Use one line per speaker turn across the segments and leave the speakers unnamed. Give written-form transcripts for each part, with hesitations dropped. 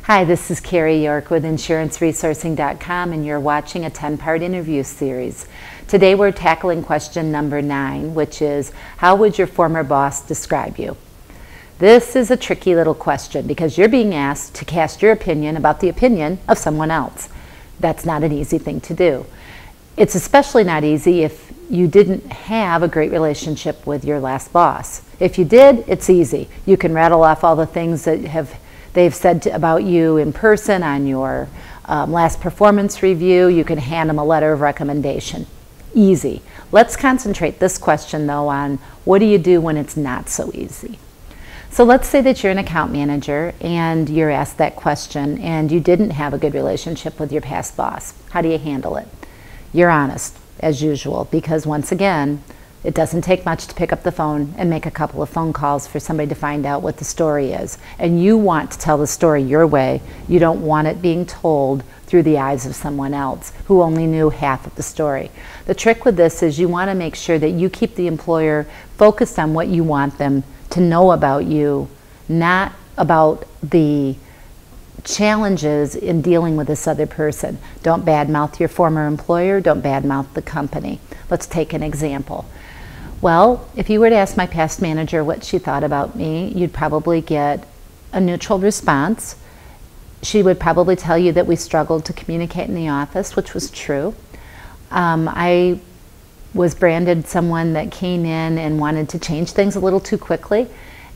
Hi, this is Kary York with InsuranceResourcing.com, and you're watching a 10-part interview series. Today we're tackling question number 9, which is, how would your former boss describe you? This is a tricky little question because you're being asked to cast your opinion about the opinion of someone else. That's not an easy thing to do. It's especially not easy if you didn't have a great relationship with your last boss. If you did, it's easy. You can rattle off all the things that they've said about you in person on your last performance review. You can hand them a letter of recommendation. Easy. Let's concentrate this question though on what do you do when it's not so easy. So let's say that you're an account manager and you're asked that question and you didn't have a good relationship with your past boss. How do you handle it? You're honest, as usual, because once again, it doesn't take much to pick up the phone and make a couple of phone calls for somebody to find out what the story is. And you want to tell the story your way. You don't want it being told through the eyes of someone else who only knew half of the story. The trick with this is you want to make sure that you keep the employer focused on what you want them to know about you, not about the challenges in dealing with this other person. Don't badmouth your former employer. Don't badmouth the company. Let's take an example. Well, if you were to ask my past manager what she thought about me, you'd probably get a neutral response. She would probably tell you that we struggled to communicate in the office, which was true. I was branded someone that came in and wanted to change things a little too quickly,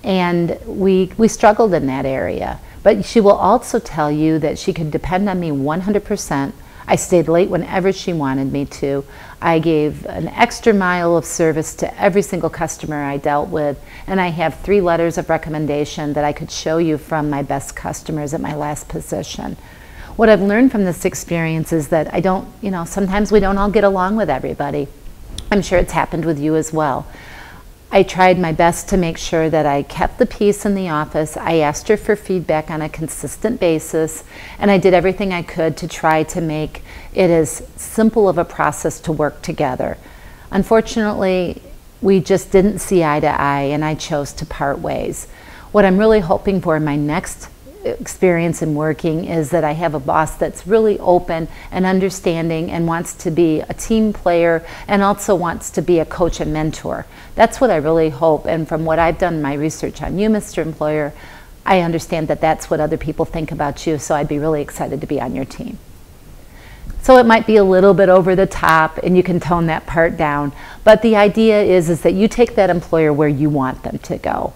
and we struggled in that area. But she will also tell you that she could depend on me 100%. I stayed late whenever she wanted me to. I gave an extra mile of service to every single customer I dealt with, and I have 3 letters of recommendation that I could show you from my best customers at my last position. What I've learned from this experience is that sometimes we don't all get along with everybody. I'm sure it's happened with you as well. I tried my best to make sure that I kept the peace in the office. I asked her for feedback on a consistent basis, and I did everything I could to try to make it as simple of a process to work together. Unfortunately, we just didn't see eye to eye, and I chose to part ways. What I'm really hoping for in my next experience in working is that I have a boss that's really open and understanding and wants to be a team player and also wants to be a coach and mentor. That's what I really hope, and from what I've done my research on you, Mr. Employer, I understand that that's what other people think about you, so I'd be really excited to be on your team. So it might be a little bit over the top and you can tone that part down, but the idea is that you take that employer where you want them to go.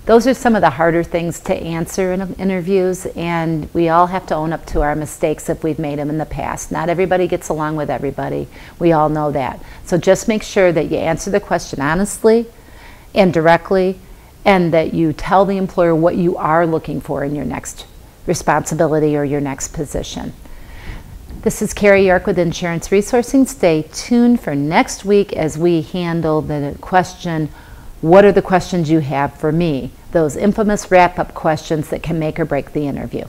Those are some of the harder things to answer in interviews, and we all have to own up to our mistakes if we've made them in the past. Not everybody gets along with everybody. We all know that. So just make sure that you answer the question honestly and directly, and that you tell the employer what you are looking for in your next responsibility or your next position. This is Kary York with Insurance Resourcing. Stay tuned for next week as we handle the question, what are the questions you have for me? Those infamous wrap-up questions that can make or break the interview.